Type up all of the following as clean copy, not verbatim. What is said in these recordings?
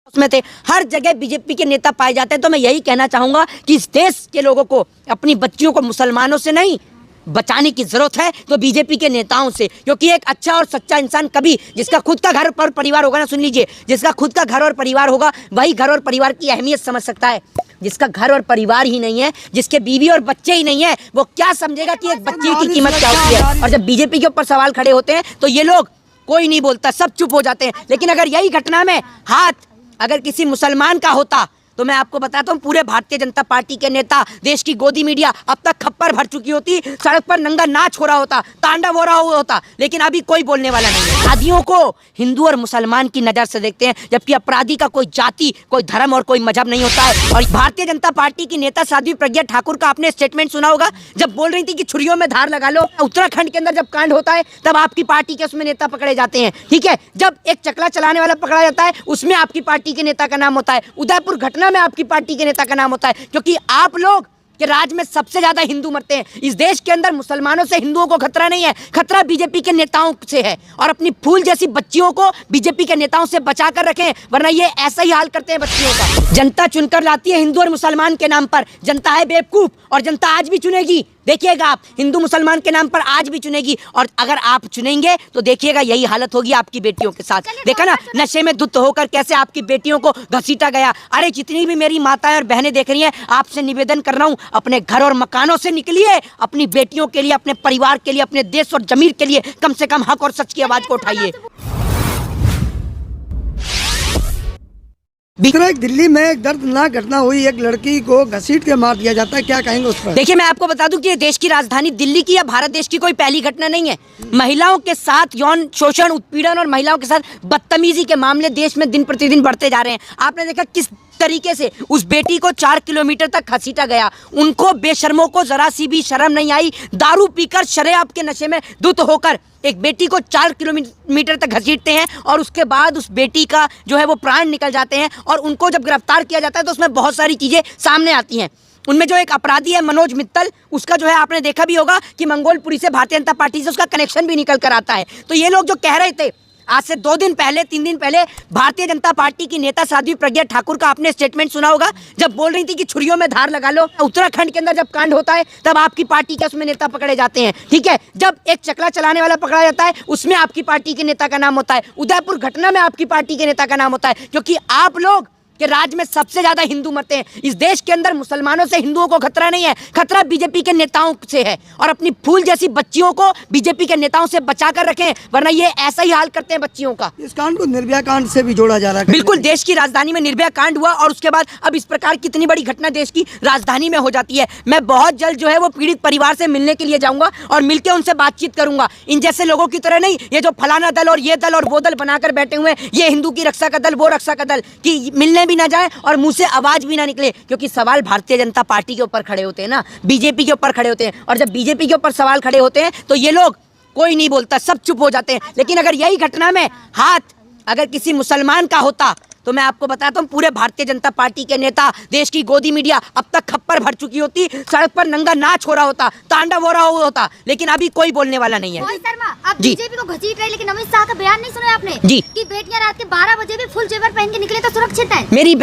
उसमें थे, हर जगह बीजेपी के नेता पाए जाते हैं। तो मैं यही कहना चाहूंगा कि इस देश के लोगों को अपनी बच्चियों को मुसलमानों से नहीं बचाने की जरूरत है, तो बीजेपी के नेताओं से। क्योंकि एक अच्छा और सच्चा इंसान कभी, जिसका खुद का घर और परिवार होगा ना, सुन लीजिए, जिसका खुद का घर और परिवार होगा वही घर और परिवार की अहमियत समझ सकता है। जिसका घर और परिवार ही नहीं है, जिसके बीवी और बच्चे ही नहीं है, वो क्या समझेगा कि एक बच्चे की कीमत क्या होती है। और जब बीजेपी के ऊपर सवाल खड़े होते हैं तो ये लोग, कोई नहीं बोलता, सब चुप हो जाते हैं। लेकिन अगर यही घटना में हाथ अगर किसी मुसलमान का होता तो मैं आपको बताता हूँ, पूरे भारतीय जनता पार्टी के नेता, देश की गोदी मीडिया अब तक खप्पर भर चुकी होती, सड़क पर नंगा नाच हो रहा होता, तांडव हो रहा होता। लेकिन अभी कोई बोलने वाला नहीं है। अपराधियों को हिंदू और मुसलमान की नजर से देखते हैं, जबकि अपराधी का कोई जाति, कोई धर्म और कोई मजहब नहीं होता है। और भारतीय जनता पार्टी की नेता साध्वी प्रज्ञा ठाकुर का आपने स्टेटमेंट सुना होगा, जब बोल रही थी कि छुरियों में धार लगा लो। उत्तराखंड के अंदर जब कांड होता है तब आपकी पार्टी के उसमें नेता पकड़े जाते हैं, ठीक है। जब एक चकला चलाने वाला पकड़ा जाता है उसमें आपकी पार्टी के नेता का नाम होता है। उदयपुर घटना में आपकी पार्टी के नेता का नाम होता है। क्योंकि आप लोग के राज में सबसे ज्यादा हिंदू मरते हैं। इस देश के अंदर मुसलमानों से हिंदुओं को खतरा नहीं है, खतरा बीजेपी के नेताओं से है। और अपनी फूल जैसी बच्चियों को बीजेपी के नेताओं से बचा कर रखें, वरना ये ऐसा ही हाल करते हैं बच्चियों का। जनता चुनकर लाती है हिंदू और मुसलमान के नाम पर। जनता है बेवकूफ और जनता आज भी चुनेगी। देखिएगा आप, हिंदू मुसलमान के नाम पर आज भी चुनेगी। और अगर आप चुनेंगे तो देखिएगा यही हालत होगी आपकी बेटियों के साथ। देखा ना, नशे में धुत होकर कैसे आपकी बेटियों को घसीटा गया। अरे जितनी भी मेरी माताएं और बहनें देख रही हैं, आपसे निवेदन कर रहा हूं, अपने घर और मकानों से निकलिए, अपनी बेटियों के लिए, अपने परिवार के लिए, अपने देश और जमीर के लिए कम से कम हक और सच की आवाज को उठाइए। एक दिल्ली में एक दर्दनाक घटना हुई, एक लड़की को घसीट के मार दिया जाता है, क्या कहेंगे उस पर? देखिए, मैं आपको बता दूं कि ये देश की राजधानी दिल्ली की या भारत देश की कोई पहली घटना नहीं है। महिलाओं के साथ यौन शोषण, उत्पीड़न और महिलाओं के साथ बदतमीजी के मामले देश में दिन प्रतिदिन बढ़ते जा रहे हैं। आपने देखा किस तरीके से उस बेटी को 4 किलोमीटर तक घसीटा गया। उनको बेशर्मों को जरा सी भी शर्म नहीं आई। दारू पीकर शराब के नशे में धुत होकर एक बेटी को 4 किलोमीटर तक घसीटते हैं और उसके बाद उस बेटी का जो है वो प्राण निकल जाते हैं। और उनको जब गिरफ्तार किया जाता है तो उसमें बहुत सारी चीजें सामने आती हैं। उनमें जो एक अपराधी है मनोज मित्तल, उसका जो है आपने देखा भी होगा कि मंगोलपुरी से भारतीय जनता पार्टी से उसका कनेक्शन भी निकल कर आता है। तो ये लोग जो कह रहे थे आज से 2 दिन पहले, 3 दिन पहले, भारतीय जनता पार्टी की नेता साध्वी प्रज्ञा ठाकुर का आपने स्टेटमेंट सुना होगा, जब बोल रही थी कि छुरियों में धार लगा लो। उत्तराखंड के अंदर जब कांड होता है तब आपकी पार्टी के उसमें नेता पकड़े जाते हैं, ठीक है। जब एक चकला चलाने वाला पकड़ा जाता है उसमें आपकी पार्टी के नेता का नाम होता है। उदयपुर घटना में आपकी पार्टी के नेता का नाम होता है। क्योंकि आप लोग के राज में सबसे ज्यादा हिंदू मरते हैं। इस देश के अंदर मुसलमानों से हिंदुओं को खतरा नहीं है, खतरा बीजेपी के नेताओं से है। और अपनी फूल जैसी बच्चियों को बीजेपी के नेताओं से बचा कर रखें, वरना ये ऐसा ही हाल करते हैं बच्चियों का। इस कांड को निर्भया कांड से भी जोड़ा जा रहा है। बिल्कुल, देश की राजधानी में निर्भया कांड हुआ और उसके बाद अब इस प्रकार कितनी बड़ी घटना देश की राजधानी में हो जाती है। मैं बहुत जल्द जो है वो पीड़ित परिवार से मिलने के लिए जाऊंगा और मिलकर उनसे बातचीत करूंगा। इन जैसे लोगों की तरह नहीं, ये जो फलाना दल और ये दल और वो दल बनाकर बैठे हुए हैं, ये हिंदू की रक्षा का दल, वो रक्षा का दल, कि मिलने भी ना जाए और मुंह से आवाज भी ना निकले। क्योंकि सवाल भारतीय जनता पार्टी के ऊपर खड़े होते हैं ना, बीजेपी के ऊपर खड़े होते हैं। और जब बीजेपी के ऊपर सवाल खड़े होते हैं तो ये लोग, कोई नहीं बोलता, सब चुप हो जाते हैं। लेकिन अगर यही घटना में हाथ अगर किसी मुसलमान का होता तो मैं आपको बताता हूँ, पूरे भारतीय जनता पार्टी के नेता, देश की गोदी मीडिया अब तक खप्पर भर चुकी होती, सड़क पर नंगा नाच हो रहा होता, तांडव हो रहा होता। लेकिन अभी कोई बोलने वाला नहीं है। आप बीजेपी को घसीट रहे, लेकिन अमित शाह का बयान नहीं सुना आपने जी कि बेटियां रात के 12 बजे भी फुल जेवर पहन के निकले तो सुरक्षित है। मेरी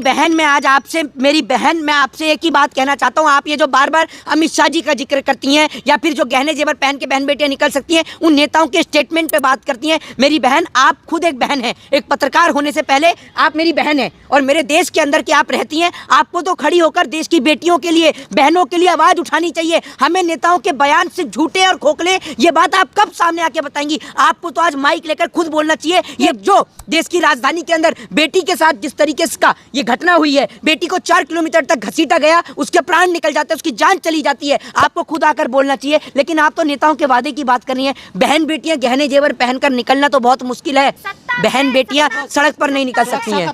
बहन मैं आज आपसे, मैं आपसे एक ही बात कहना चाहता हूँ। आप ये जो बार बार अमित शाह जी का जिक्र करती हैं या फिर जो गहने जेवर पहन के बहन बेटियां निकल सकती हैं, उन नेताओं के स्टेटमेंट पे बात करती हैं। मेरी बहन, आप खुद एक बहन है, एक पत्रकार होने से पहले आप मेरी बहन है और मेरे देश के अंदर की आप रहती हैं। आपको तो खड़ी होकर देश की बेटियों के लिए, बहनों के लिए आवाज उठानी चाहिए। हमें नेताओं के बयान से झूठे और खोखले ये बात आप कब सामने आके बताएंगी? आपको तो आज माइक लेकर खुद बोलना चाहिए। ये जो देश की राजधानी के अंदर बेटी के साथ जिस तरीके से का ये घटना हुई है, बेटी को 4 किलोमीटर तक घसीटा गया, उसके प्राण निकल जाते हैं, उसकी जान चली जाती है, आपको खुद आकर बोलना चाहिए। लेकिन आप तो नेताओं के वादे की बात कर रही हैं। बहन बेटियां गहने जेवर पहनकर निकलना तो बहुत मुश्किल है। बहन बेटियां सड़क पर नहीं निकल सकती हैं।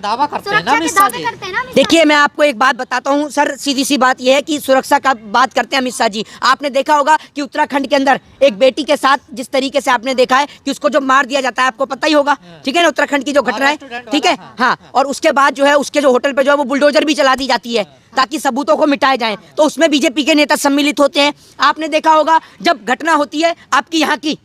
देखिए, मैं आपको एक बात बताता हूँ सर, सीधी सी बात यह है कि सुरक्षा का बात करते हैं अमित शाह जी। आपने देखा होगा कि उत्तराखंड के अंदर एक बेटी के साथ जिस तरीके से आपने देखा है कि उसको जो मार दिया जाता है, आपको पता ही होगा, ठीक है ना, उत्तराखंड की जो घटना है, ठीक है, हाँ। और उसके बाद जो है उसके जो होटल पे जो है वो बुलडोजर भी चला दी जाती है ताकि सबूतों को मिटाए जाए। तो उसमें बीजेपी के नेता सम्मिलित होते हैं। आपने देखा होगा जब घटना होती है आपकी यहाँ की,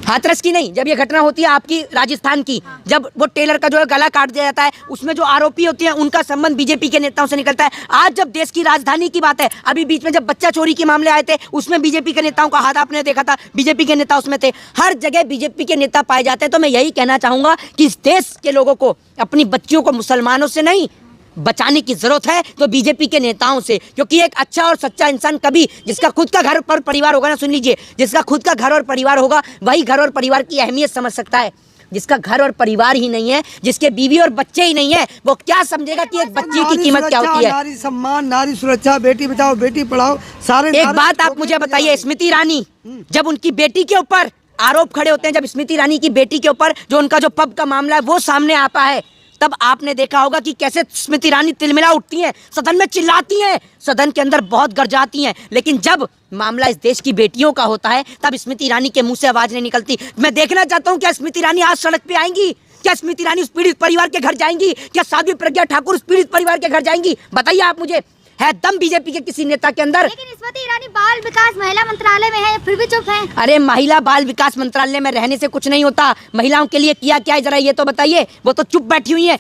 हाथरस की नहीं, जब ये घटना होती है आपकी राजस्थान की, जब वो टेलर का जो है गला काट दिया जाता है, उसमें जो आरोपी होते हैं उनका संबंध बीजेपी के नेताओं से निकलता है। आज जब देश की राजधानी की बात है, अभी बीच में जब बच्चा चोरी के मामले आए थे, उसमें बीजेपी के नेताओं का हाथ आपने देखा था, बीजेपी के नेता उसमें थे। हर जगह बीजेपी के नेता पाए जाते हैं। तो मैं यही कहना चाहूंगा कि इस देश के लोगों को, अपनी बच्चियों को मुसलमानों से नहीं बचाने की जरूरत है तो बीजेपी के नेताओं से, क्योंकि एक अच्छा और सच्चा इंसान कभी, जिसका खुद का घर पर परिवार होगा ना, सुन लीजिए, जिसका खुद का घर और परिवार होगा वही घर और परिवार की अहमियत समझ सकता है। जिसका घर और परिवार ही नहीं है, जिसके बीवी और बच्चे ही नहीं है, वो क्या समझेगा कि एक बच्ची की कीमत क्या होती है। नारी सम्मान, नारी सुरक्षा, बेटी बचाओ बेटी पढ़ाओ, सारे एक बात आप मुझे बताइए, स्मृति ईरानी जब उनकी बेटी के ऊपर आरोप खड़े होते हैं, जब स्मृति ईरानी की बेटी के ऊपर जो उनका जो पब का मामला है वो सामने आता है, तब आपने देखा होगा कि कैसे स्मृति ईरानी तिलमिला उठती हैं, सदन में चिल्लाती हैं, सदन के अंदर बहुत गरजाती हैं। लेकिन जब मामला इस देश की बेटियों का होता है तब स्मृति ईरानी के मुंह से आवाज नहीं निकलती। मैं देखना चाहता हूं क्या स्मृति ईरानी आज सड़क पे आएंगी? क्या स्मृति ईरानी उस पीड़ित परिवार के घर जाएंगी? क्या साध्वी प्रज्ञा ठाकुर उस पीड़ित परिवार के घर जाएंगी? बताइए आप मुझे, है दम बीजेपी के किसी नेता के अंदर? लेकिन स्मृति ईरानी बाल विकास महिला मंत्रालय में है, फिर भी चुप है। अरे महिला बाल विकास मंत्रालय में रहने से कुछ नहीं होता। महिलाओं के लिए किया क्या है जरा ये तो बताइए। वो तो चुप बैठी हुई है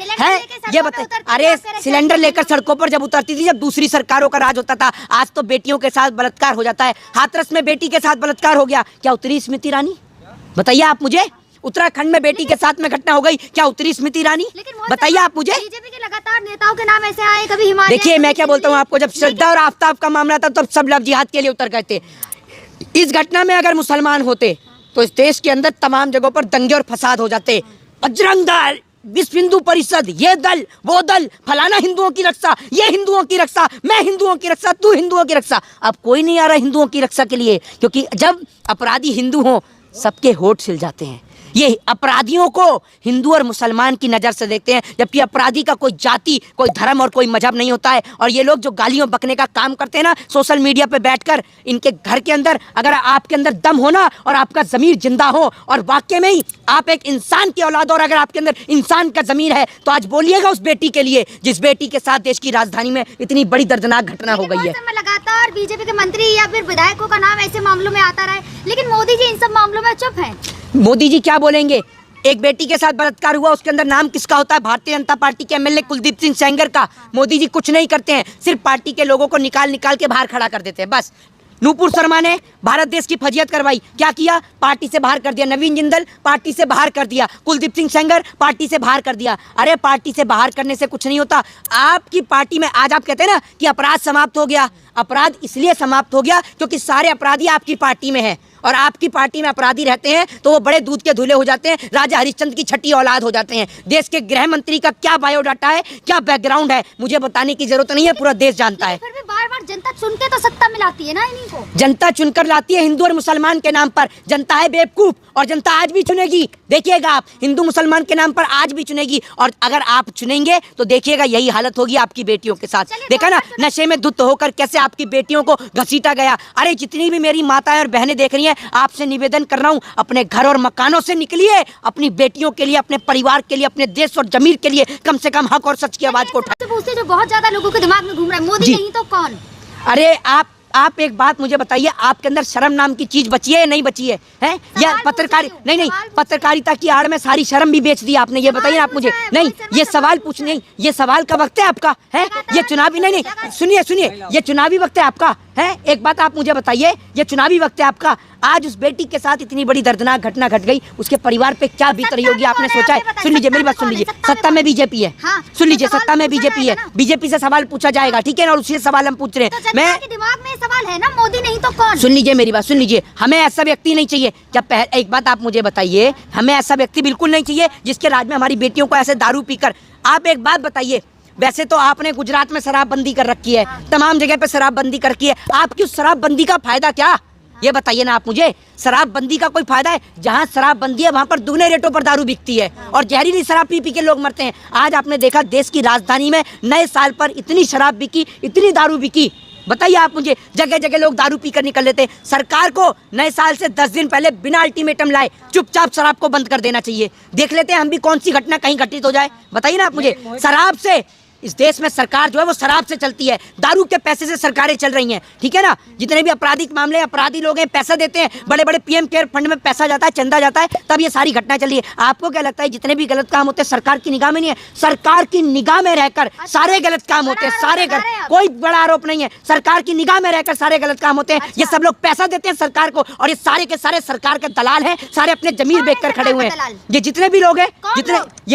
ये बताइए। अरे सिलेंडर लेकर सड़कों पर जब उतरती थी, जब दूसरी सरकारों का राज होता था, आज तो बेटियों के साथ बलात्कार हो जाता है। हाथरस में बेटी के साथ बलात्कार हो गया, क्या उतरी स्मृति ईरानी? बताइए आप मुझे। उत्तराखंड में बेटी के साथ में घटना हो गई, क्या उतरी स्मृति ईरानी? बताइए आप मुझे। बीजेपी के लगातार नेताओं के नाम ऐसे आए, कभी हिमालय। देखिए मैं क्या बोलता हूँ आपको, जब श्रद्धा और आफ्ताब का मामला था तब सब लोग जिहाद के लिए उतर गए थे। इस घटना में अगर मुसलमान होते तो इस देश के अंदर तमाम जगहों पर दंगे और फसाद हो जाते। बजरंग दल, विश्व हिंदू परिषद, ये दल वो दल, फलाना हिंदुओं की रक्षा, ये हिंदुओं की रक्षा, मैं हिंदुओं की रक्षा, तू हिंदुओं की रक्षा। अब कोई नहीं आ रहा हिंदुओं की रक्षा के लिए, क्योंकि जब अपराधी हिंदू हों सबके होठ सिल जाते हैं। ये अपराधियों को हिंदू और मुसलमान की नज़र से देखते हैं, जबकि अपराधी का कोई जाति, कोई धर्म और कोई मजहब नहीं होता है। और ये लोग जो गालियों बकने का काम करते हैं ना सोशल मीडिया पे बैठकर, इनके घर के अंदर अगर आपके अंदर दम हो ना और आपका ज़मीर जिंदा हो और वाकई में ही आप एक इंसान की औलाद और अगर आपके अंदर इंसान का ज़मीर है तो आज बोलिएगा उस बेटी के लिए जिस बेटी के साथ देश की राजधानी में इतनी बड़ी दर्दनाक घटना हो गई है। लगातार बीजेपी के मंत्री या फिर विधायकों का नाम ऐसे मामलों में आता रहा है, लेकिन मोदी जी इन सब मामलों में चुप है। मोदी जी क्या बोलेंगे? एक बेटी के साथ बलात्कार हुआ, उसके अंदर नाम किसका होता है? भारतीय जनता पार्टी के एमएलए कुलदीप सिंह सेंगर का। मोदी जी कुछ नहीं करते हैं, सिर्फ पार्टी के लोगों को निकाल निकाल के बाहर खड़ा कर देते हैं बस। नूपुर शर्मा ने भारत देश की फजीयत करवाई, क्या किया? पार्टी से बाहर कर दिया। नवीन जिंदल पार्टी से बाहर कर दिया। कुलदीप सिंह सेंगर पार्टी से बाहर कर दिया। अरे पार्टी से बाहर करने से कुछ नहीं होता। आपकी पार्टी में आज आप कहते हैं ना कि अपराध समाप्त हो गया। अपराध इसलिए समाप्त हो गया क्योंकि सारे अपराधी आपकी पार्टी में हैं, और आपकी पार्टी में अपराधी रहते हैं तो वो बड़े दूध के धुले हो जाते हैं, राजा हरिश्चंद्र की छठी औलाद हो जाते हैं। देश के गृह मंत्री का क्या बायोडाटा है, क्या बैकग्राउंड है, मुझे बताने की जरूरत नहीं है, पूरा देश जानता है। फिर भी बार-बार जनता चुन के तो सत्ता में लाती है ना इन्हीं को। जनता चुनकर लाती है हिंदू और मुसलमान के नाम पर। जनता है बेवकूफ और जनता आज भी चुनेगी। देखिएगा आप, हिंदू मुसलमान के नाम पर आज भी चुनेगी, और अगर आप चुनेंगे तो देखिएगा यही हालत होगी आपकी बेटियों के साथ। देखा ना नशे में धुत होकर कैसे आपकी बेटियों को घसीटा गया। अरे जितनी भी मेरी माताएं और बहनें देख रही हैं, आपसे निवेदन कर रहा हूं, अपने घर और मकानों से निकलिए, अपनी बेटियों के लिए, अपने परिवार के लिए, अपने देश और जमीर के लिए कम से कम हक और सच की आवाज को उठाएं। जो बहुत ज्यादा लोगों के दिमाग में घूम रहा है, मोदी नहीं तो कौन? अरे आप एक बात मुझे बताइए, आपके अंदर शर्म नाम की चीज बची है या नहीं बची है? हैं या पत्रकारिता की आड़ में सारी शर्म भी बेच दी आपने? ये बताइए आप मुझे। नहीं, ये सवाल पूछने, ये सवाल का वक्त है आपका? है ये चुनावी? नहीं, सुनिए, ये चुनावी वक्त है आपका? है एक बात आप मुझे बताइए, ये चुनावी वक्त है आपका? आज उस बेटी के साथ इतनी बड़ी दर्दनाक घटना घट गई, उसके परिवार पे क्या बीत रही होगी आपने सोचा है? सुन लीजिए मेरी बात, सुन लीजिए, सत्ता में बीजेपी है। सुन लीजिए, सत्ता में बीजेपी है, बीजेपी से सवाल पूछा जाएगा, ठीक है ना? और उसी सवाल हम पूछ रहे हैं। मैं दिमाग में सवाल है ना, मोदी नहीं तो कौन? सुन लीजिए मेरी बात, सुन लीजिए, हमें ऐसा व्यक्ति नहीं चाहिए। जब एक बात आप मुझे बताइए, हमें ऐसा व्यक्ति बिल्कुल नहीं चाहिए जिसके राज में हमारी बेटियों को ऐसे दारू पीकर। आप एक बात बताइए, वैसे तो आपने गुजरात में शराबबंदी कर रखी है, तमाम जगह पे शराबबंदी कर रखी है, आपकी उस शराबबंदी का फायदा क्या? ये बताइए ना आप मुझे। शराबबंदी का कोई फायदा है? जहाँ शराबबंदी है वहाँ पर दुगने रेटों पर दारू बिकती है और जहरीली शराब पी पी के लोग मरते हैं। आज आपने देखा देश की राजधानी में नए साल पर इतनी शराब बिकी, इतनी दारू बिकी, बताइए आप मुझे। जगह जगह लोग दारू पीकर निकल लेते हैं। सरकार को नए साल से 10 दिन पहले बिना अल्टीमेटम लाए चुपचाप शराब को बंद कर देना चाहिए। देख लेते हैं हम भी कौन सी घटना कहीं घटित हो जाए। बताइए ना आप मुझे। शराब से इस देश में सरकार जो है वो शराब से चलती है, दारू के पैसे से सरकारें चल रही हैं, ठीक है ना। जितने भी आपराधिक मामले, अपराधी लोग हैं, पैसा देते हैं, बड़े बड़े पीएम केयर फंड में पैसा जाता है, चंदा जाता है, तब ये सारी घटना चल रही है। आपको क्या लगता है जितने भी गलत काम होते हैं सरकार की निगाह में नहीं है? सरकार की निगाह में रहकर सारे गलत काम होते हैं, सारे गलत, कोई बड़ा आरोप नहीं है, सरकार की निगाह में रहकर सारे गलत काम होते हैं। ये सब लोग पैसा देते हैं सरकार को, और ये सारे के सारे सरकार के दलाल हैं, सारे अपने जमीर बेच कर खड़े हुए हैं। ये जितने भी लोग हैं,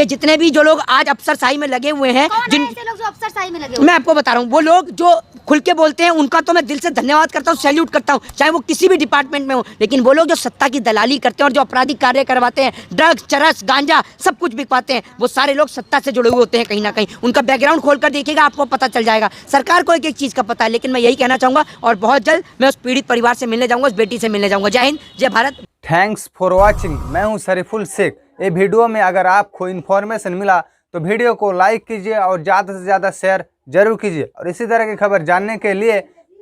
जितने भी जो लोग आज अफसरशाही में लगे हुए हैं, जिन लोग जो अफसरशाही में लगे हुए, मैं आपको बता रहा हूँ, वो लोग जो खुल के बोलते हैं उनका तो मैं दिल से धन्यवाद करता हूँ, सैल्यूट करता हूँ, चाहे वो किसी भी डिपार्टमेंट में हो। लेकिन वो लोग जो सत्ता की दलाली करते हैं और जो आपराधिक कार्य करवाते हैं, ड्रग्स, चरस, गांजा सब कुछ बिकवाते हैं, वो सारे लोग सत्ता से जुड़े हुए होते हैं कहीं ना कहीं। उनका बैकग्राउंड खोलकर देखिएगा, आपको पता चल जाएगा। सरकार को एक एक चीज़ का पता है, लेकिन मैं यही कहना चाहूँगा, और बहुत जल्द मैं उस पीड़ित परिवार से मिलने जाऊँगा, उस बेटी से मिलने जाऊँगा। जय हिंद, जय भारत। Thanks for watching. मैं हूं शरीफुल शेख। ये वीडियो में अगर आपको इन्फॉर्मेशन मिला तो वीडियो को लाइक कीजिए और ज़्यादा से ज़्यादा शेयर जरूर कीजिए, और इसी तरह की खबर जानने के लिए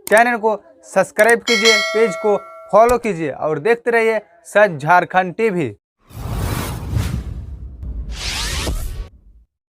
चैनल को सब्सक्राइब कीजिए, पेज को फॉलो कीजिए और देखते रहिए सच झारखंड टीवी।